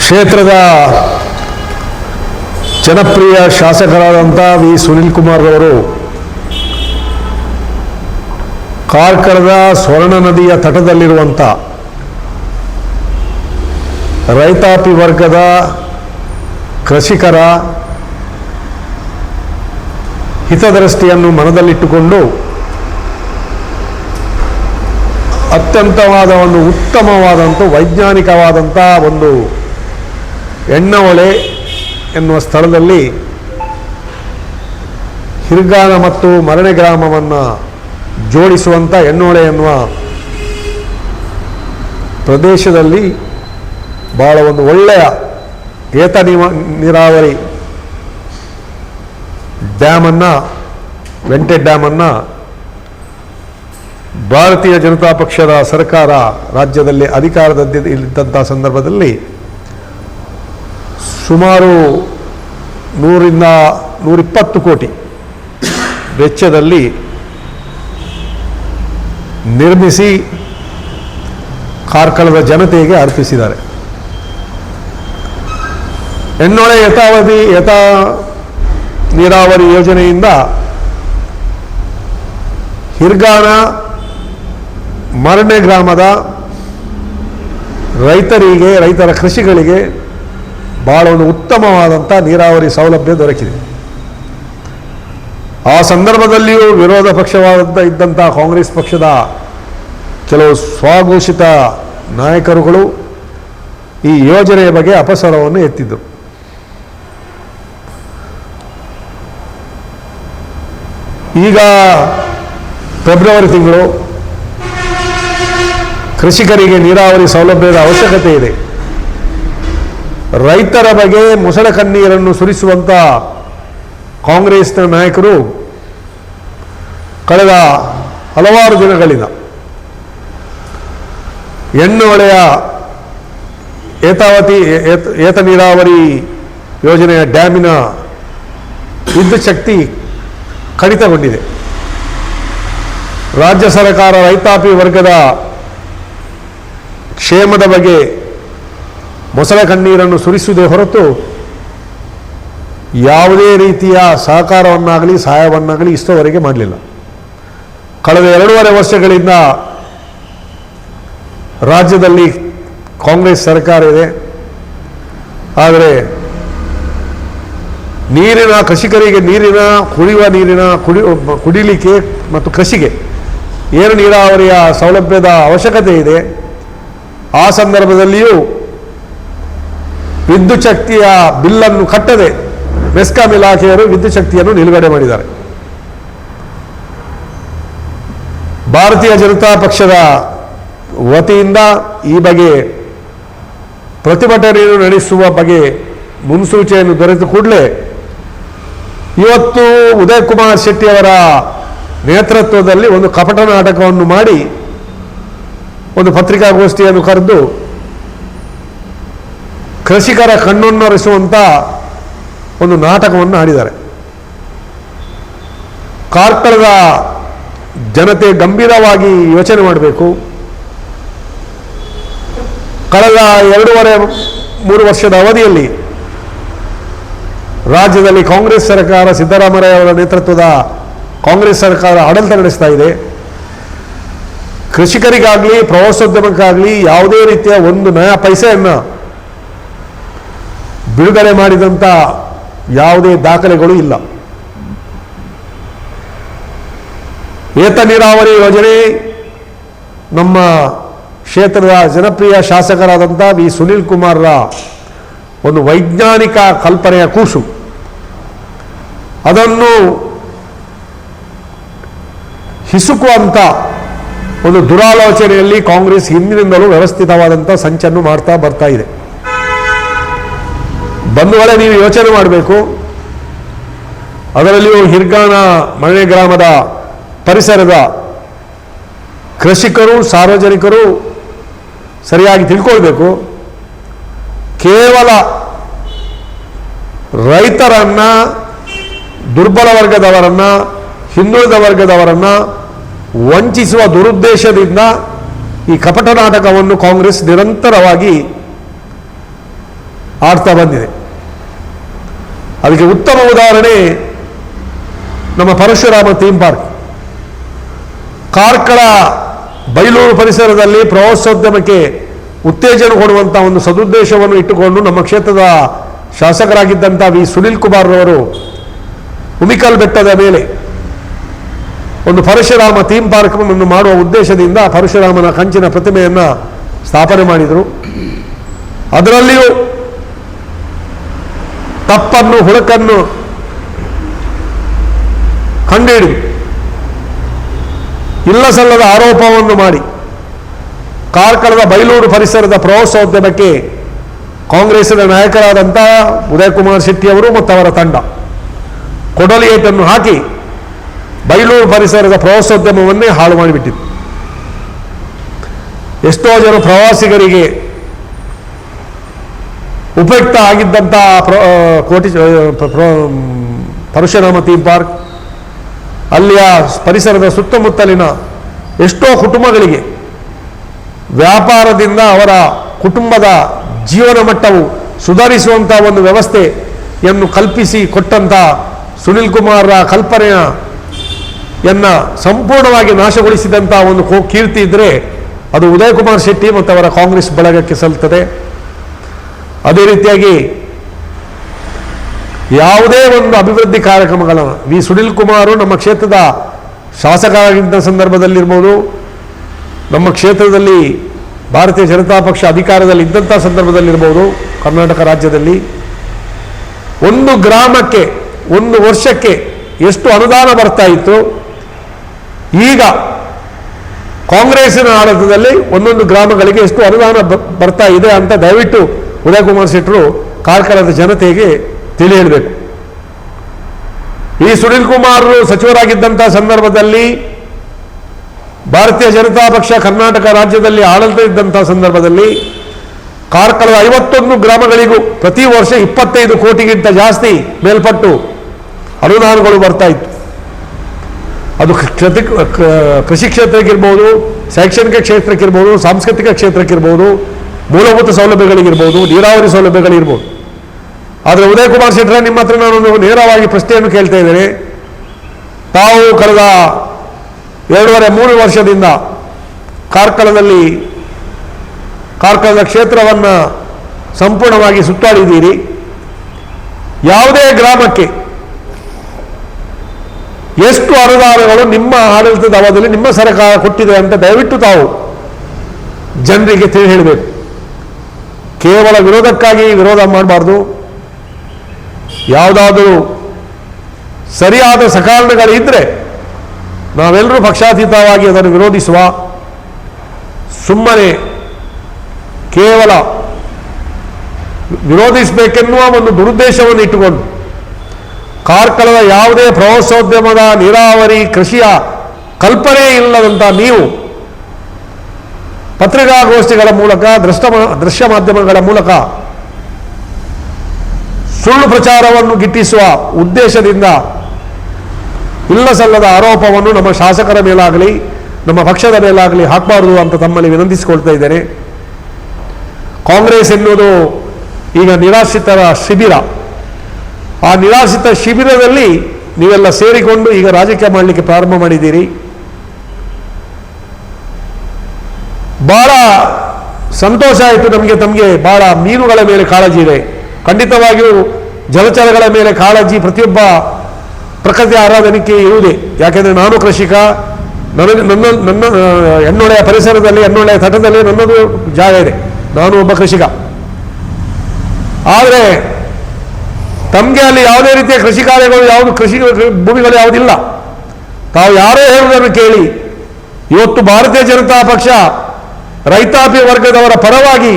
ಕ್ಷೇತ್ರದ ಜನಪ್ರಿಯ ಶಾಸಕರಾದಂಥ ವಿ ಸುನೀಲ್ ಕುಮಾರ್ ಅವರು ಕಾರ್ಕಳದ ಸ್ವರ್ಣ ನದಿಯ ತಟದಲ್ಲಿರುವಂಥ ರೈತಾಪಿ ವರ್ಗದ ಕೃಷಿಕರ ಹಿತದೃಷ್ಟಿಯನ್ನು ಮನದಲ್ಲಿಟ್ಟುಕೊಂಡು ಅತ್ಯಂತವಾದ ಒಂದು ಉತ್ತಮವಾದಂಥ ವೈಜ್ಞಾನಿಕವಾದಂಥ ಒಂದು ಎಣ್ಣಹೊಳೆ ಎನ್ನುವ ಸ್ಥಳದಲ್ಲಿ ಹಿರ್ಗಾನ ಮತ್ತು ಮರಣೆ ಗ್ರಾಮವನ್ನು ಜೋಡಿಸುವಂಥ ಎಣ್ಣಹೊಳೆ ಎನ್ನುವ ಪ್ರದೇಶದಲ್ಲಿ ಭಾಳ ಒಂದು ಒಳ್ಳೆಯ ಏತ ನೀರಾವರಿ ಡ್ಯಾಮನ್ನು ವೆಂಟೆಡ್ ಡ್ಯಾಮನ್ನು ಭಾರತೀಯ ಜನತಾ ಪಕ್ಷದ ಸರ್ಕಾರ ರಾಜ್ಯದಲ್ಲಿ ಅಧಿಕಾರದಲ್ಲಿದ್ದಂಥ ಸಂದರ್ಭದಲ್ಲಿ ಸುಮಾರು 100ರಿಂದ 120 ಕೋಟಿ ವೆಚ್ಚದಲ್ಲಿ ನಿರ್ಮಿಸಿ ಕಾರ್ಕಳದ ಜನತೆಗೆ ಅರ್ಪಿಸಿದ್ದಾರೆ. ಎಣ್ಣಹೊಳೆ ಯಥಾ ನೀರಾವರಿ ಯೋಜನೆಯಿಂದ ಹಿರ್ಗಾನ ಮರಣೆ ಗ್ರಾಮದ ರೈತರ ಕೃಷಿಗಳಿಗೆ ಭಾಳ ಒಂದು ಉತ್ತಮವಾದಂಥ ನೀರಾವರಿ ಸೌಲಭ್ಯ ದೊರಕಿದೆ. ಆ ಸಂದರ್ಭದಲ್ಲಿಯೂ ವಿರೋಧ ಪಕ್ಷವಾದಂಥ ಕಾಂಗ್ರೆಸ್ ಪಕ್ಷದ ಕೆಲವು ಸ್ವಘೋಷಿತ ನಾಯಕರುಗಳು ಈ ಯೋಜನೆಯ ಬಗ್ಗೆ ಅಪಸ್ವರವನ್ನು ಎತ್ತಿದ್ದರು. ಈಗ ಫೆಬ್ರವರಿ ತಿಂಗಳು ಕೃಷಿಕರಿಗೆ ನೀರಾವರಿ ಸೌಲಭ್ಯದ ಅವಶ್ಯಕತೆ ಇದೆ. ರೈತರ ಬಗ್ಗೆ ಮೊಸಳೆ ಕಣ್ಣೀರನ್ನು ಸುರಿಸುವಂಥ ಕಾಂಗ್ರೆಸ್ನ ನಾಯಕರು ಕಳೆದ ಹಲವಾರು ದಿನಗಳಿಂದ ಎಣ್ಣಹೊಳೆಯ ಏತ ನೀರಾವರಿ ಯೋಜನೆಯ ಡ್ಯಾಮಿನ ವಿದ್ಯುತ್ ಶಕ್ತಿ ಕಡಿತಗೊಂಡಿದೆ. ರಾಜ್ಯ ಸರ್ಕಾರ ರೈತಾಪಿ ವರ್ಗದ ಕ್ಷೇಮದ ಬಗ್ಗೆ ಮೊಸಳೆ ಕಣ್ಣೀರನ್ನು ಸುರಿಸುವುದೇ ಹೊರತು ಯಾವುದೇ ರೀತಿಯ ಸಹಕಾರವನ್ನಾಗಲಿ ಸಹಾಯವನ್ನಾಗಲಿ ಇಷ್ಟವರೆಗೆ ಮಾಡಲಿಲ್ಲ. ಕಳೆದ 2.5 ವರ್ಷಗಳಿಂದ ರಾಜ್ಯದಲ್ಲಿ ಕಾಂಗ್ರೆಸ್ ಸರ್ಕಾರ ಇದೆ. ಆದರೆ ಕೃಷಿಕರಿಗೆ ಕುಡಿಯುವ ನೀರಿನ ಕುಡಿಲಿಕ್ಕೆ ಮತ್ತು ಕೃಷಿಗೆ ಏನು ನೀರಾವರಿಯ ಸೌಲಭ್ಯದ ಅವಶ್ಯಕತೆ ಇದೆ, ಆ ಸಂದರ್ಭದಲ್ಲಿಯೂ ವಿದ್ಯುತ್ ಶಕ್ತಿಯ ಬಿಲ್ಲನ್ನು ಕಟ್ಟದೆ ಮೆಸ್ಕಾಂ ಇಲಾಖೆಯವರು ವಿದ್ಯುತ್ ಶಕ್ತಿಯನ್ನು ನಿಲುಗಡೆ ಮಾಡಿದ್ದಾರೆ. ಭಾರತೀಯ ಜನತಾ ಪಕ್ಷದ ವತಿಯಿಂದ ಈ ಬಗ್ಗೆ ಪ್ರತಿಭಟನೆಯನ್ನು ನಡೆಸುವ ಬಗ್ಗೆ ಮುನ್ಸೂಚನೆಯನ್ನು ದೊರೆತ ಕೂಡಲೇ ಇವತ್ತು ಉದಯ್ ಕುಮಾರ್ ಶೆಟ್ಟಿಯವರ ನೇತೃತ್ವದಲ್ಲಿ ಒಂದು ಕಪಟ ನಾಟಕವನ್ನು ಮಾಡಿ ಒಂದು ಪತ್ರಿಕಾಗೋಷ್ಠಿಯನ್ನು ಕರೆದು ಕೃಷಿಕರ ಕಣ್ಣೊನ್ನರಿಸುವಂಥ ಒಂದು ನಾಟಕವನ್ನು ಆಡಿದ್ದಾರೆ. ಕಾರ್ಕಳದ ಜನತೆ ಗಂಭೀರವಾಗಿ ಯೋಚನೆ ಮಾಡಬೇಕು. ಕಳೆದ 2.5-3 ವರ್ಷದ ಅವಧಿಯಲ್ಲಿ ರಾಜ್ಯದಲ್ಲಿ ಕಾಂಗ್ರೆಸ್ ಸರ್ಕಾರ, ಸಿದ್ದರಾಮಯ್ಯ ಅವರ ನೇತೃತ್ವದ ಕಾಂಗ್ರೆಸ್ ಸರ್ಕಾರ ಆಡಳಿತ ನಡೆಸ್ತಾ ಇದೆ. ಕೃಷಿಕರಿಗಾಗಲಿ ಪ್ರವಾಸೋದ್ಯಮಕ್ಕಾಗಲಿ ಯಾವುದೇ ರೀತಿಯ ಒಂದು ನಯಾ ಪೈಸೆಯನ್ನು ಬಿಡುಗಡೆ ಮಾಡಿದಂಥ ಯಾವುದೇ ದಾಖಲೆಗಳು ಇಲ್ಲ. ಏತ ನೀರಾವರಿ ಯೋಜನೆ ನಮ್ಮ ಕ್ಷೇತ್ರದ ಜನಪ್ರಿಯ ಶಾಸಕರಾದಂಥ ವಿ ಸುನೀಲ್ ಕುಮಾರ್ರ ಒಂದು ವೈಜ್ಞಾನಿಕ ಕಲ್ಪನೆಯ ಕೂಸು. ಅದನ್ನು ಹಿಸುಕುವಂಥ ಒಂದು ದುರಾಲೋಚನೆಯಲ್ಲಿ ಕಾಂಗ್ರೆಸ್ ಹಿಂದಿನಿಂದಲೂ ವ್ಯವಸ್ಥಿತವಾದಂಥ ಸಂಚನ್ನು ಮಾಡ್ತಾ ಬರ್ತಾ ಇದೆ. ಬಂಧುಗಳೇ, ನೀವು ಯೋಚನೆ ಮಾಡಬೇಕು. ಅದರಲ್ಲಿಯೂ ಹಿರ್ಗಾನ ಮರಣೆ ಗ್ರಾಮದ ಪರಿಸರದ ಕೃಷಿಕರು, ಸಾರ್ವಜನಿಕರು ಸರಿಯಾಗಿ ತಿಳ್ಕೊಳ್ಬೇಕು. ಕೇವಲ ರೈತರನ್ನ, ದುರ್ಬಲ ವರ್ಗದವರನ್ನ, ಹಿಂದುಳಿದ ವರ್ಗದವರನ್ನ ವಂಚಿಸುವ ದುರುದ್ದೇಶದಿಂದ ಈ ಕಪಟ ನಾಟಕವನ್ನು ಕಾಂಗ್ರೆಸ್ ನಿರಂತರವಾಗಿ ಆಡ್ತಾ ಬಂದಿದೆ. ಅದಕ್ಕೆ ಉತ್ತಮ ಉದಾಹರಣೆ ನಮ್ಮ ಪರಶುರಾಮ ಥೀಮ್ ಪಾರ್ಕ್. ಕಾರ್ಕಳ ಬೈಲೂರು ಪರಿಸರದಲ್ಲಿ ಪ್ರವಾಸೋದ್ಯಮಕ್ಕೆ ಉತ್ತೇಜನ ಕೊಡುವಂಥ ಒಂದು ಸದುದ್ದೇಶವನ್ನು ಇಟ್ಟುಕೊಂಡು ನಮ್ಮ ಕ್ಷೇತ್ರದ ಶಾಸಕರಾಗಿದ್ದಂಥ ವಿ ಸುನಿಲ್ ಕುಮಾರ್ ರವರು ಉಮಿಕಲ್ ಬೆಟ್ಟದ ಮೇಲೆ ಒಂದು ಪರಶುರಾಮ ಥೀಮ್ ಪಾರ್ಕ್ ಅನ್ನು ಮಾಡುವ ಉದ್ದೇಶದಿಂದ ಪರಶುರಾಮನ ಕಂಚಿನ ಪ್ರತಿಮೆಯನ್ನು ಸ್ಥಾಪನೆ ಮಾಡಿದರು. ಅದರಲ್ಲಿಯೂ ತಪ್ಪನ್ನು ಹುಡುಕನ್ನು ಕಂಡುಹಿಡಿದು ಇಲ್ಲ ಸಲ್ಲದ ಆರೋಪವನ್ನು ಮಾಡಿ ಕಾರ್ಕಳದ ಬೈಲೂರು ಪರಿಸರದ ಪ್ರವಾಸೋದ್ಯಮಕ್ಕೆ ಕಾಂಗ್ರೆಸ್ಸಿನ ನಾಯಕರಾದಂಥ ಉದಯ್ ಕುಮಾರ್ ಶೆಟ್ಟಿ ಅವರು ಮತ್ತು ಅವರ ತಂಡ ಕೊಡಲಿಯೇಟನ್ನು ಹಾಕಿ ಬೈಲೂರು ಪರಿಸರದ ಪ್ರವಾಸೋದ್ಯಮವನ್ನೇ ಹಾಳು ಮಾಡಿಬಿಟ್ಟಿತ್ತು. ಎಷ್ಟೋ ಜನ ಪ್ರವಾಸಿಗರಿಗೆ ಉಪಯುಕ್ತ ಆಗಿದ್ದಂಥ ಪರಶುರಾಮ ಥೀಮ್ ಪಾರ್ಕ್, ಅಲ್ಲಿಯ ಪರಿಸರದ ಸುತ್ತಮುತ್ತಲಿನ ಎಷ್ಟೋ ಕುಟುಂಬಗಳಿಗೆ ವ್ಯಾಪಾರದಿಂದ ಅವರ ಕುಟುಂಬದ ಜೀವನ ಮಟ್ಟವು ಸುಧಾರಿಸುವಂಥ ಒಂದು ವ್ಯವಸ್ಥೆಯನ್ನು ಕಲ್ಪಿಸಿ ಕೊಟ್ಟಂಥ ಸುನಿಲ್ ಕುಮಾರ್ ಕಲ್ಪನೆಯನ್ನು ಸಂಪೂರ್ಣವಾಗಿ ನಾಶಗೊಳಿಸಿದಂಥ ಒಂದು ಕೀರ್ತಿ ಇದ್ದರೆ ಅದು ಉದಯ್ ಕುಮಾರ್ ಶೆಟ್ಟಿ ಮತ್ತು ಅವರ ಕಾಂಗ್ರೆಸ್ ಬಳಗಕ್ಕೆ ಸಲ್ಲುತ್ತದೆ. ಅದೇ ರೀತಿಯಾಗಿ ಯಾವುದೇ ಒಂದು ಅಭಿವೃದ್ಧಿ ಕಾರ್ಯಕ್ರಮಗಳನ್ನು ವಿ ಸುನಿಲ್ ಕುಮಾರು ನಮ್ಮ ಕ್ಷೇತ್ರದ ಶಾಸಕರಾಗಿದ್ದ ಸಂದರ್ಭದಲ್ಲಿರ್ಬೋದು, ನಮ್ಮ ಕ್ಷೇತ್ರದಲ್ಲಿ ಭಾರತೀಯ ಜನತಾ ಪಕ್ಷ ಅಧಿಕಾರದಲ್ಲಿ ಇದ್ದಂಥ ಸಂದರ್ಭದಲ್ಲಿರ್ಬೋದು, ಕರ್ನಾಟಕ ರಾಜ್ಯದಲ್ಲಿ ಒಂದು ಗ್ರಾಮಕ್ಕೆ ಒಂದು ವರ್ಷಕ್ಕೆ ಎಷ್ಟು ಅನುದಾನ ಬರ್ತಾ ಇತ್ತು, ಈಗ ಕಾಂಗ್ರೆಸ್ಸಿನ ಆಡಳಿತದಲ್ಲಿ ಒಂದೊಂದು ಗ್ರಾಮಗಳಿಗೆ ಎಷ್ಟು ಅನುದಾನ ಬರ್ತಾ ಇದೆ ಅಂತ ದಯವಿಟ್ಟು ಉದಯ್ ಕುಮಾರ್ ಶೆಟ್ಟರು ಕಾರ್ಕಳದ ಜನತೆಗೆ ತಿಳಿ ಹೇಳಬೇಕು. ಈ ಸುನಿಲ್ ಕುಮಾರ್ ಸಚಿವರಾಗಿದ್ದಂಥ ಸಂದರ್ಭದಲ್ಲಿ ಭಾರತೀಯ ಜನತಾ ಪಕ್ಷ ಕರ್ನಾಟಕ ರಾಜ್ಯದಲ್ಲಿ ಆಡಳಿತ ಇದ್ದಂಥ ಸಂದರ್ಭದಲ್ಲಿ ಕಾರ್ಕಳದ 51 ಗ್ರಾಮಗಳಿಗೂ ಪ್ರತಿ ವರ್ಷ 25 ಕೋಟಿಗಿಂತ ಜಾಸ್ತಿ ಮೇಲ್ಪಟ್ಟು ಅನುದಾನಗಳು ಬರ್ತಾ ಇತ್ತು. ಅದು ಕೃಷಿ ಕ್ಷೇತ್ರಕ್ಕಿರ್ಬೋದು, ಶೈಕ್ಷಣಿಕ ಕ್ಷೇತ್ರಕ್ಕಿರ್ಬೋದು, ಸಾಂಸ್ಕೃತಿಕ ಕ್ಷೇತ್ರಕ್ಕಿರ್ಬೋದು, ಮೂಲಭೂತ ಸೌಲಭ್ಯಗಳಿಗಿರ್ಬೋದು, ನೀರಾವರಿ ಸೌಲಭ್ಯಗಳಿರ್ಬೋದು. ಆದರೆ ಉದಯ್ ಕುಮಾರ್ ಶೆಟ್ಟರೆ, ನಿಮ್ಮ ಹತ್ರ ನಾನು ನೇರವಾಗಿ ಪ್ರಶ್ನೆಯನ್ನು ಕೇಳ್ತಾ ಇದ್ದೇನೆ. ತಾವು ಕಳೆದ 2.5-3 ವರ್ಷದಿಂದ ಕಾರ್ಕಳದ ಕ್ಷೇತ್ರವನ್ನು ಸಂಪೂರ್ಣವಾಗಿ ಸುತ್ತಾಡಿದ್ದೀರಿ. ಯಾವುದೇ ಗ್ರಾಮಕ್ಕೆ ಎಷ್ಟು ಅನುದಾನಗಳು ನಿಮ್ಮ ಆಡಳಿತದ ಅವಧಿಯಲ್ಲಿ ನಿಮ್ಮ ಸರ್ಕಾರ ಕೊಟ್ಟಿದೆ ಅಂತ ದಯವಿಟ್ಟು ತಾವು ಜನರಿಗೆ ತಿಳಿ ಹೇಳಬೇಕು. ಕೇವಲ ವಿರೋಧಕ್ಕಾಗಿ ವಿರೋಧ ಮಾಡಬಾರ್ದು. ಯಾವುದಾದರೂ ಸರಿಯಾದ ಸಕಾರಣಗಳಿದ್ದರೆ ನಾವೆಲ್ಲರೂ ಪಕ್ಷಾತೀತವಾಗಿ ಅದನ್ನು ವಿರೋಧಿಸುವ, ಸುಮ್ಮನೆ ಕೇವಲ ವಿರೋಧಿಸಬೇಕೆನ್ನುವ ಒಂದು ದುರುದ್ದೇಶವನ್ನು ಇಟ್ಟುಕೊಂಡು ಕಾರ್ಕಳದ ಯಾವುದೇ ಪ್ರವಾಸೋದ್ಯಮದ, ನೀರಾವರಿ, ಕೃಷಿಯ ಕಲ್ಪನೆ ಇಲ್ಲದಂಥ ನೀವು ಪತ್ರಿಕಾಗೋಷ್ಠಿಗಳ ಮೂಲಕ, ದೃಶ್ಯ ಮಾಧ್ಯಮಗಳ ಮೂಲಕ ಸುಳ್ಳು ಪ್ರಚಾರವನ್ನು ಗಿಟ್ಟಿಸುವ ಉದ್ದೇಶದಿಂದ ಇಲ್ಲ ಸಲ್ಲದ ಆರೋಪವನ್ನು ನಮ್ಮ ಶಾಸಕರ ಮೇಲಾಗಲಿ ನಮ್ಮ ಪಕ್ಷದ ಮೇಲಾಗಲಿ ಹಾಕಬಾರದು ಅಂತ ತಮ್ಮಲ್ಲಿ ವಿನಂತಿಸಿಕೊಳ್ತಾ ಇದ್ದೇನೆ. ಕಾಂಗ್ರೆಸ್ ಎನ್ನುವುದು ಈಗ ನಿರಾಶ್ರಿತರ ಶಿಬಿರ. ಆ ನಿರಾಶ್ರಿತ ಶಿಬಿರದಲ್ಲಿ ನೀವೆಲ್ಲ ಸೇರಿಕೊಂಡು ಈಗ ರಾಜಕೀಯ ಮಾಡಲಿಕ್ಕೆ ಪ್ರಾರಂಭ ಮಾಡಿದ್ದೀರಿ. ಬಹಳ ಸಂತೋಷ ಆಯಿತು ನಮಗೆ. ತಮಗೆ ಬಹಳ ಮೀನುಗಳ ಮೇಲೆ ಕಾಳಜಿ ಇದೆ. ಖಂಡಿತವಾಗಿಯೂ ಜಲಚರಗಳ ಮೇಲೆ ಕಾಳಜಿ ಪ್ರತಿಯೊಬ್ಬ ಪ್ರಕೃತಿ ಆರಾಧನೆಗೆ ಇರುವುದೇ. ಯಾಕೆಂದರೆ ನಾನು ಕೃಷಿಕ, ನನ್ನ ಹೆಣ್ಣೊಳೆಯ ಪರಿಸರದಲ್ಲಿ, ಹೆಣ್ಣೊಳೆಯ ತಟದಲ್ಲಿ ನನ್ನದು ಜಾಗ ಇದೆ. ನಾನು ಒಬ್ಬ ಕೃಷಿಕ. ಆದರೆ ತಮಗೆ ಅಲ್ಲಿ ಯಾವುದೇ ರೀತಿಯ ಕೃಷಿ ಕಾರ್ಯಗಳು, ಯಾವುದು ಕೃಷಿ ಭೂಮಿಗಳು ಯಾವುದಿಲ್ಲ. ತಾವು ಯಾರೋ ಹೇಳುವುದನ್ನು ಕೇಳಿ ಇವತ್ತು ಭಾರತೀಯ ಜನತಾ ಪಕ್ಷ ರೈತಾಪಿ ವರ್ಗದವರ ಪರವಾಗಿ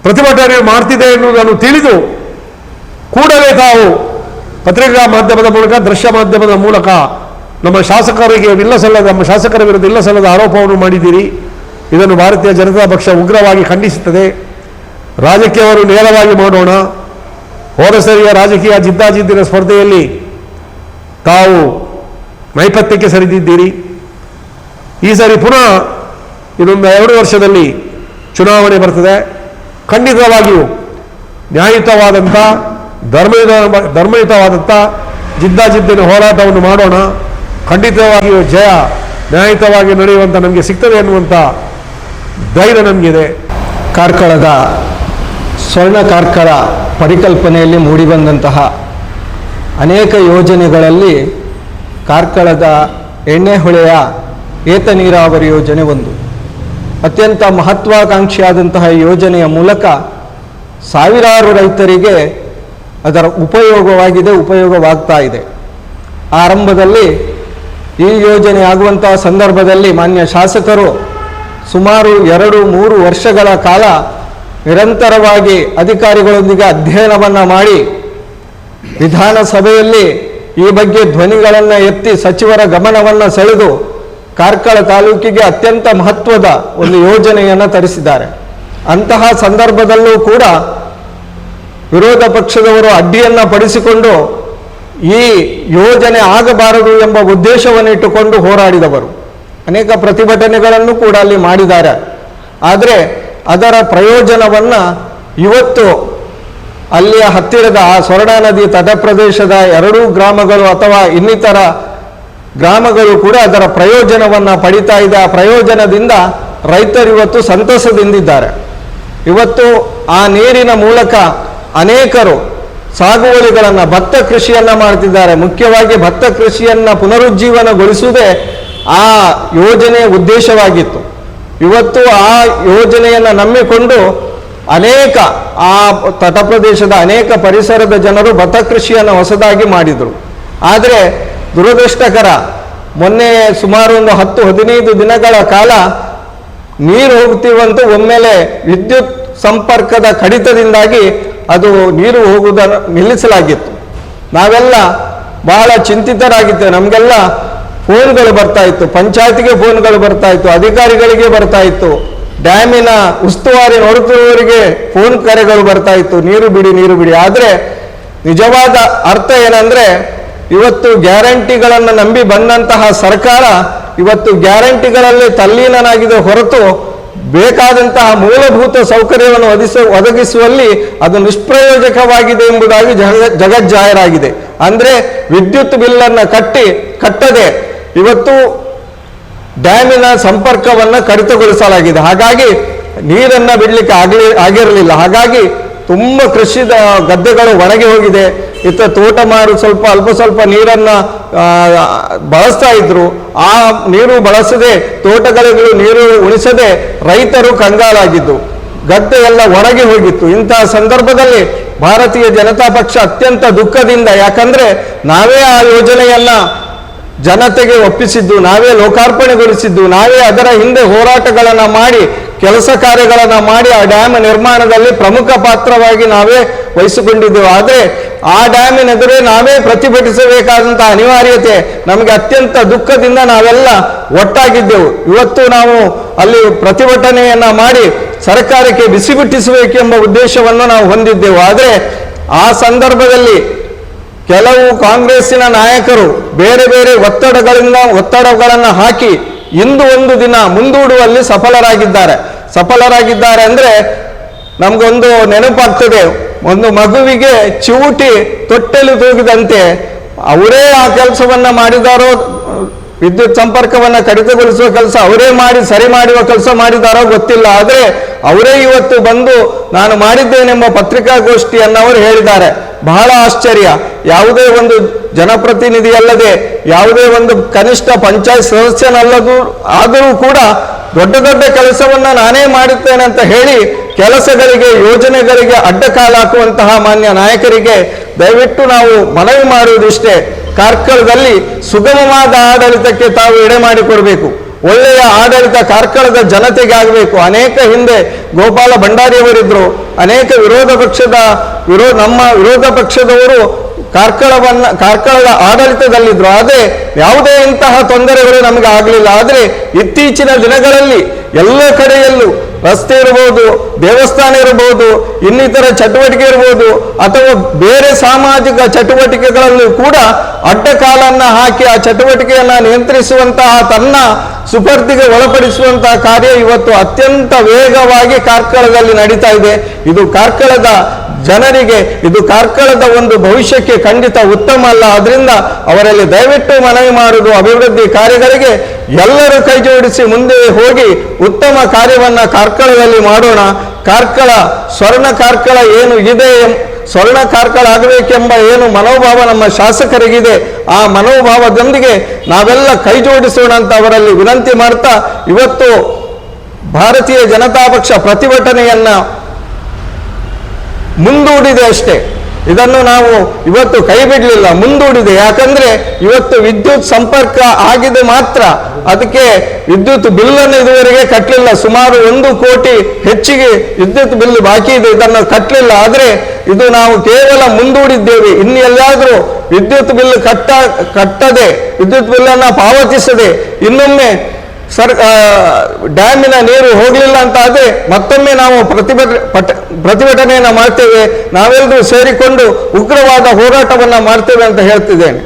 ಪ್ರತಿಭಟನೆ ಮಾಡ್ತಿದೆ ಎನ್ನುವುದನ್ನು ತಿಳಿದು ಕೂಡಲೇ ತಾವು ಪತ್ರಿಕಾ ಮಾಧ್ಯಮದ ಮೂಲಕ, ದೃಶ್ಯ ಮಾಧ್ಯಮದ ಮೂಲಕ ನಮ್ಮ ಶಾಸಕರಿಗೆ ನಮ್ಮ ಶಾಸಕರ ವಿರುದ್ಧ ಇಲ್ಲ ಸಲ್ಲದ ಆರೋಪವನ್ನು ಮಾಡಿದ್ದೀರಿ. ಇದನ್ನು ಭಾರತೀಯ ಜನತಾ ಪಕ್ಷ ಉಗ್ರವಾಗಿ ಖಂಡಿಸುತ್ತದೆ. ರಾಜಕೀಯವನ್ನು ನೇರವಾಗಿ ಮಾಡೋಣ. ಹೋದ ಸರಿಯ ರಾಜಕೀಯ ಜಿದ್ದಾಜಿದ್ದಿನ ಸ್ಪರ್ಧೆಯಲ್ಲಿ ತಾವು ನೈಪಥ್ಯಕ್ಕೆ ಸರಿದಿದ್ದೀರಿ. ಈ ಸರಿ ಪುನಃ ಇನ್ನೊಂದು 2 ವರ್ಷದಲ್ಲಿ ಚುನಾವಣೆ ಬರ್ತದೆ. ಖಂಡಿತವಾಗಿಯೂ ನ್ಯಾಯಯುತವಾದಂಥ ಧರ್ಮಯುತವಾದಂಥ ಜಿದ್ದಾಜಿದ್ದಿನ ಹೋರಾಟವನ್ನು ಮಾಡೋಣ. ಖಂಡಿತವಾಗಿಯೂ ಜಯ ನ್ಯಾಯಯುತವಾಗಿ ನಡೆಯುವಂಥ ನಮಗೆ ಸಿಗ್ತದೆ ಎನ್ನುವಂಥ ಧೈರ್ಯ ನಮಗಿದೆ. ಕಾರ್ಕಳದ ಸ್ವರ್ಣ ಕಾರ್ಕಳ ಪರಿಕಲ್ಪನೆಯಲ್ಲಿ ಮೂಡಿಬಂದಂತಹ ಅನೇಕ ಯೋಜನೆಗಳಲ್ಲಿ ಕಾರ್ಕಳದ ಎಣ್ಣೆಹೊಳೆಯ ಏತ ನೀರಾವರಿ ಯೋಜನೆ ಒಂದು. ಅತ್ಯಂತ ಮಹತ್ವಾಕಾಂಕ್ಷಿಯಾದಂತಹ ಯೋಜನೆಯ ಮೂಲಕ ಸಾವಿರಾರು ರೈತರಿಗೆ ಅದರ ಉಪಯೋಗವಾಗ್ತಾ ಇದೆ. ಆರಂಭದಲ್ಲಿ ಈ ಯೋಜನೆ ಆಗುವಂತಹ ಸಂದರ್ಭದಲ್ಲಿ ಮಾನ್ಯ ಶಾಸಕರು ಸುಮಾರು 2-3 ವರ್ಷಗಳ ಕಾಲ ನಿರಂತರವಾಗಿ ಅಧಿಕಾರಿಗಳೊಂದಿಗೆ ಅಧ್ಯಯನವನ್ನು ಮಾಡಿ ವಿಧಾನಸಭೆಯಲ್ಲಿ ಈ ಬಗ್ಗೆ ಧ್ವನಿಗಳನ್ನು ಎತ್ತಿ ಸಚಿವರ ಗಮನವನ್ನು ಸೆಳೆದು ಕಾರ್ಕಳ ತಾಲೂಕಿಗೆ ಅತ್ಯಂತ ಮಹತ್ವದ ಒಂದು ಯೋಜನೆಯನ್ನು ತರಿಸಿದ್ದಾರೆ. ಅಂತಹ ಸಂದರ್ಭದಲ್ಲೂ ಕೂಡ ವಿರೋಧ ಪಕ್ಷದವರು ಅಡ್ಡಿಯನ್ನು ಪಡಿಸಿಕೊಂಡು ಈ ಯೋಜನೆ ಆಗಬಾರದು ಎಂಬ ಉದ್ದೇಶವನ್ನಿಟ್ಟುಕೊಂಡು ಹೋರಾಡಿದವರು. ಅನೇಕ ಪ್ರತಿಭಟನೆಗಳನ್ನು ಕೂಡ ಅಲ್ಲಿ ಮಾಡಿದ್ದಾರೆ. ಆದರೆ ಅದರ ಪ್ರಯೋಜನವನ್ನು ಇವತ್ತು ಅಲ್ಲಿಯ ಹತ್ತಿರದ ಆ ಸ್ವರ್ಣ ನದಿ ತಟ ಪ್ರದೇಶದ 2 ಗ್ರಾಮಗಳು ಅಥವಾ ಇನ್ನಿತರ ಗ್ರಾಮಗಳು ಕೂಡ ಅದರ ಪ್ರಯೋಜನವನ್ನು ಪಡಿತಾ ಇದೆ. ಆ ಪ್ರಯೋಜನದಿಂದ ರೈತರು ಇವತ್ತು ಸಂತಸದಿಂದಿದ್ದಾರೆ. ಇವತ್ತು ಆ ನೀರಿನ ಮೂಲಕ ಅನೇಕರು ಸಾಗುವಳಿಗಳನ್ನು ಭತ್ತ ಕೃಷಿಯನ್ನು ಮಾಡ್ತಿದ್ದಾರೆ. ಮುಖ್ಯವಾಗಿ ಭತ್ತ ಕೃಷಿಯನ್ನು ಪುನರುಜ್ಜೀವನಗೊಳಿಸುವುದೇ ಆ ಯೋಜನೆಯ ಉದ್ದೇಶವಾಗಿತ್ತು. ಇವತ್ತು ಆ ಯೋಜನೆಯನ್ನು ನಂಬಿಕೊಂಡು ಅನೇಕ ಆ ತಟ ಪ್ರದೇಶದ ಅನೇಕ ಪರಿಸರದ ಜನರು ಭತ್ತ ಕೃಷಿಯನ್ನು ಹೊಸದಾಗಿ ಮಾಡಿದರು. ಆದರೆ ದುರದೃಷ್ಟಕರ, ಮೊನ್ನೆ ಸುಮಾರು ಒಂದು 10-15 ದಿನಗಳ ಕಾಲ ನೀರು ಹೋಗ್ತೀವಂತೂ ಒಮ್ಮೆಲೆ ವಿದ್ಯುತ್ ಸಂಪರ್ಕದ ಕಡಿತದಿಂದಾಗಿ ಅದು ನೀರು ಹೋಗುವುದನ್ನು ನಿಲ್ಲಿಸಲಾಗಿತ್ತು. ನಾವೆಲ್ಲ ಬಹಳ ಚಿಂತಿತರಾಗಿದ್ದೇವೆ. ನಮಗೆಲ್ಲ ಫೋನ್ಗಳು ಬರ್ತಾ ಇತ್ತು, ಪಂಚಾಯತಿಗೆ ಫೋನ್ಗಳು ಬರ್ತಾ ಇತ್ತು, ಅಧಿಕಾರಿಗಳಿಗೆ ಬರ್ತಾ ಇತ್ತು, ಡ್ಯಾಮಿನ ಉಸ್ತುವಾರಿ ನೋಡುತ್ತಿರುವವರಿಗೆ ಫೋನ್ ಕರೆಗಳು ಬರ್ತಾ ಇತ್ತು, ನೀರು ಬಿಡಿ. ಆದರೆ ನಿಜವಾದ ಅರ್ಥ ಏನಂದ್ರೆ, ಇವತ್ತು ಗ್ಯಾರಂಟಿಗಳನ್ನು ನಂಬಿ ಬಂದಂತಹ ಸರ್ಕಾರ ಇವತ್ತು ಗ್ಯಾರಂಟಿಗಳಲ್ಲಿ ತಲ್ಲೀನನಾಗಿದೆ ಹೊರತು ಬೇಕಾದಂತಹ ಮೂಲಭೂತ ಸೌಕರ್ಯವನ್ನು ಒದಗಿಸುವಲ್ಲಿ ಅದು ನಿಷ್ಪ್ರಯೋಜಕವಾಗಿದೆ ಎಂಬುದಾಗಿ ಜಗಜ್ಜಾಹೀರಾಗಿದೆ. ಅಂದರೆ ವಿದ್ಯುತ್ ಬಿಲ್ಲನ್ನು ಕಟ್ಟದೆ ಇವತ್ತು ಡ್ಯಾಮಿನ ಸಂಪರ್ಕವನ್ನು ಕಡಿತಗೊಳಿಸಲಾಗಿದೆ. ಹಾಗಾಗಿ ನೀರನ್ನು ಬಿಡಲಿಕ್ಕೆ ಆಗಿರಲಿಲ್ಲ. ಹಾಗಾಗಿ ತುಂಬ ಕೃಷಿದ ಗದ್ದೆಗಳು ಒಣಗಿ ಹೋಗಿದೆ. ಇತ್ತ ತೋಟ ಮಾರು ಅಲ್ಪ ಸ್ವಲ್ಪ ನೀರನ್ನು ಬಳಸ್ತಾ ಇದ್ರು. ಆ ನೀರು ಬಳಸದೆ ತೋಟಗಳಿಗೆ ನೀರು ಉಣಿಸದೆ ರೈತರು ಕಂಗಾಲಾಗಿದ್ದು, ಗದ್ದೆ ಎಲ್ಲ ಒಣಗಿ ಹೋಗಿತ್ತು. ಇಂತಹ ಸಂದರ್ಭದಲ್ಲಿ ಭಾರತೀಯ ಜನತಾ ಪಕ್ಷ ಅತ್ಯಂತ ದುಃಖದಿಂದ, ಯಾಕಂದ್ರೆ ನಾವೇ ಆ ಯೋಜನೆಯನ್ನ ಜನತೆಗೆ ಒಪ್ಪಿಸಿದ್ದು, ನಾವೇ ಲೋಕಾರ್ಪಣೆಗೊಳಿಸಿದ್ದು, ನಾವೇ ಅದರ ಹಿಂದೆ ಹೋರಾಟಗಳನ್ನು ಮಾಡಿ ಕೆಲಸ ಕಾರ್ಯಗಳನ್ನು ಮಾಡಿ ಆ ಡ್ಯಾಮ್ ನಿರ್ಮಾಣದಲ್ಲಿ ಪ್ರಮುಖ ಪಾತ್ರವಾಗಿ ನಾವೇ ವಹಿಸಿಕೊಂಡಿದ್ದೆವು. ಆದರೆ ಆ ಡ್ಯಾಮಿನೆದುರೇ ನಾವೇ ಪ್ರತಿಭಟಿಸಬೇಕಾದಂತಹ ಅನಿವಾರ್ಯತೆ ನಮಗೆ ಅತ್ಯಂತ ದುಃಖದಿಂದ ನಾವೆಲ್ಲ ಒಟ್ಟಾಗಿದ್ದೆವು. ಇವತ್ತು ನಾವು ಅಲ್ಲಿ ಪ್ರತಿಭಟನೆಯನ್ನ ಮಾಡಿ ಸರ್ಕಾರಕ್ಕೆ ಬಿಸಿ ಬಿಟ್ಟಿಸಬೇಕೆಂಬ ಉದ್ದೇಶವನ್ನು ನಾವು ಹೊಂದಿದ್ದೆವು. ಆದರೆ ಆ ಸಂದರ್ಭದಲ್ಲಿ ಕೆಲವು ಕಾಂಗ್ರೆಸ್ಸಿನ ನಾಯಕರು ಬೇರೆ ಬೇರೆ ಒತ್ತಡಗಳನ್ನು ಹಾಕಿ ಇಂದು ಒಂದು ದಿನ ಮುಂದೂಡುವಲ್ಲಿ ಸಫಲರಾಗಿದ್ದಾರೆ ಅಂದ್ರೆ ನಮಗೊಂದು ನೆನಪಾಗ್ತದೆ. ಒಂದು ಮಗುವಿಗೆ ಚಿವುಟಿ ತೊಟ್ಟೆಲು ತೂಗಿದಂತೆ ಅವರೇ ಆ ಕೆಲಸವನ್ನ ಮಾಡಿದಾರೋ, ವಿದ್ಯುತ್ ಸಂಪರ್ಕವನ್ನು ಕಡಿತಗೊಳಿಸುವ ಕೆಲಸ ಅವರೇ ಮಾಡಿ ಸರಿ ಮಾಡುವ ಕೆಲಸ ಮಾಡಿದಾರೋ ಗೊತ್ತಿಲ್ಲ. ಆದರೆ ಅವರೇ ಇವತ್ತು ಬಂದು ನಾನು ಮಾಡಿದ್ದೇನೆಂಬ ಪತ್ರಿಕಾಗೋಷ್ಠಿಯನ್ನು ಅವರು ಹೇಳಿದ್ದಾರೆ. ಬಹಳ ಆಶ್ಚರ್ಯ. ಯಾವುದೇ ಒಂದು ಜನಪ್ರತಿನಿಧಿಯಲ್ಲದೆ, ಯಾವುದೇ ಒಂದು ಕನಿಷ್ಠ ಪಂಚಾಯತ್ ಸದಸ್ಯನಲ್ಲದು ಆದರೂ ಕೂಡ ದೊಡ್ಡ ದೊಡ್ಡ ಕೆಲಸವನ್ನ ನಾನೇ ಮಾಡುತ್ತೇನೆ ಅಂತ ಹೇಳಿ ಕೆಲಸಗಳಿಗೆ, ಯೋಜನೆಗಳಿಗೆ ಅಡ್ಡಕಾಲ ಹಾಕುವಂತಹ ಮಾನ್ಯ ನಾಯಕರಿಗೆ ದಯವಿಟ್ಟು ನಾವು ಮನವಿ ಮಾಡುವುದಿಷ್ಟೇ. ಕಾರ್ಕಳದಲ್ಲಿ ಸುಗಮವಾದ ಆಡಳಿತಕ್ಕೆ ತಾವು ಎಡೆ ಮಾಡಿಕೊಡಬೇಕು. ಒಳ್ಳೆಯ ಆಡಳಿತ ಕಾರ್ಕಳದ ಜನತೆಗೆ ಆಗಬೇಕು. ಅನೇಕ ಹಿಂದೆ ಗೋಪಾಲ ಭಂಡಾರಿಯವರಿದ್ರು, ಅನೇಕ ನಮ್ಮ ವಿರೋಧ ಪಕ್ಷದವರು ಕಾರ್ಕಳದ ಆಡಳಿತದಲ್ಲಿದ್ರು. ಆದರೆ ಯಾವುದೇ ಇಂತಹ ತೊಂದರೆಗಳು ನಮಗೆ ಆಗಲಿಲ್ಲ. ಆದರೆ ಇತ್ತೀಚಿನ ದಿನಗಳಲ್ಲಿ ಎಲ್ಲ ಕಡೆಯಲ್ಲೂ ರಸ್ತೆ ಇರಬಹುದು, ದೇವಸ್ಥಾನ ಇರಬಹುದು, ಇನ್ನಿತರ ಚಟುವಟಿಕೆ ಇರಬಹುದು, ಅಥವಾ ಬೇರೆ ಸಾಮಾಜಿಕ ಚಟುವಟಿಕೆಗಳಲ್ಲೂ ಕೂಡ ಅಡ್ಡಕಾಲನ್ನ ಹಾಕಿ ಆ ಚಟುವಟಿಕೆಯನ್ನ ನಿಯಂತ್ರಿಸುವಂತಹ, ತನ್ನ ಸುಪರ್ದಿಗೆ ಒಳಪಡಿಸುವಂತಹ ಕಾರ್ಯ ಇವತ್ತು ಅತ್ಯಂತ ವೇಗವಾಗಿ ಕಾರ್ಕಳದಲ್ಲಿ ನಡೀತಾ ಇದೆ. ಇದು ಕಾರ್ಕಳದ ಜನರಿಗೆ ಇದು ಕಾರ್ಕಳದ ಒಂದು ಭವಿಷ್ಯಕ್ಕೆ ಖಂಡಿತ ಉತ್ತಮ ಅಲ್ಲ. ಅದರಿಂದ ಅವರಲ್ಲಿ ದಯವಿಟ್ಟು ಮನವಿ ಮಾಡುವುದು, ಅಭಿವೃದ್ಧಿ ಕಾರ್ಯಗಳಿಗೆ ಎಲ್ಲರೂ ಕೈ ಜೋಡಿಸಿ ಮುಂದೆ ಹೋಗಿ ಉತ್ತಮ ಕಾರ್ಯವನ್ನು ಕಾರ್ಕಳದಲ್ಲಿ ಮಾಡೋಣ. ಕಾರ್ಕಳ ಸ್ವರ್ಣ ಕಾರ್ಕಳ ಏನು ಇದೆ, ಸ್ವರ್ಣ ಕಾರ್ಕಳ ಆಗಬೇಕೆಂಬ ಏನು ಮನೋಭಾವ ನಮ್ಮ ಶಾಸಕರಿಗಿದೆ, ಆ ಮನೋಭಾವದೊಂದಿಗೆ ನಾವೆಲ್ಲ ಕೈ ಜೋಡಿಸೋಣ ಅಂತ ಅವರಲ್ಲಿ ವಿನಂತಿ ಮಾಡ್ತಾ, ಇವತ್ತು ಭಾರತೀಯ ಜನತಾ ಪಕ್ಷ ಪ್ರತಿಭಟನೆಯನ್ನ ಮುಂದೂಡಿದೆ ಅಷ್ಟೇ. ಇದನ್ನು ನಾವು ಇವತ್ತು ಕೈ ಬಿಡಲಿಲ್ಲ, ಮುಂದೂಡಿದೆ. ಯಾಕಂದ್ರೆ ಇವತ್ತು ವಿದ್ಯುತ್ ಸಂಪರ್ಕ ಆಗಿದೆ ಮಾತ್ರ, ಅದಕ್ಕೆ ವಿದ್ಯುತ್ ಬಿಲ್ಲನ್ನು ಇದುವರೆಗೆ ಕಟ್ಟಲಿಲ್ಲ. ಸುಮಾರು 1 ಕೋಟಿ ಹೆಚ್ಚಿಗೆ ವಿದ್ಯುತ್ ಬಿಲ್ ಬಾಕಿ ಇದೆ, ಇದನ್ನು ಕಟ್ಟಲಿಲ್ಲ. ಆದರೆ ಇದು ನಾವು ಕೇವಲ ಮುಂದೂಡಿದ್ದೇವೆ. ಇನ್ನು ಎಲ್ಲಾದರೂ ವಿದ್ಯುತ್ ಬಿಲ್ ಕಟ್ಟದೆ ವಿದ್ಯುತ್ ಬಿಲ್ಲನ್ನು ಪಾವತಿಸದೆ ಇನ್ನೊಮ್ಮೆ ಡ್ಯಾಮಿನ ನೀರು ಹೋಗಲಿಲ್ಲ ಅಂತ ಆದರೆ ಮತ್ತೊಮ್ಮೆ ನಾವು ಪ್ರತಿಭಟನೆಯನ್ನು ಮಾಡ್ತೇವೆ. ನಾವೆಲ್ಲರೂ ಸೇರಿಕೊಂಡು ಉಗ್ರವಾದ ಹೋರಾಟವನ್ನು ಮಾಡ್ತೇವೆ ಅಂತ ಹೇಳ್ತಿದ್ದೇನೆ.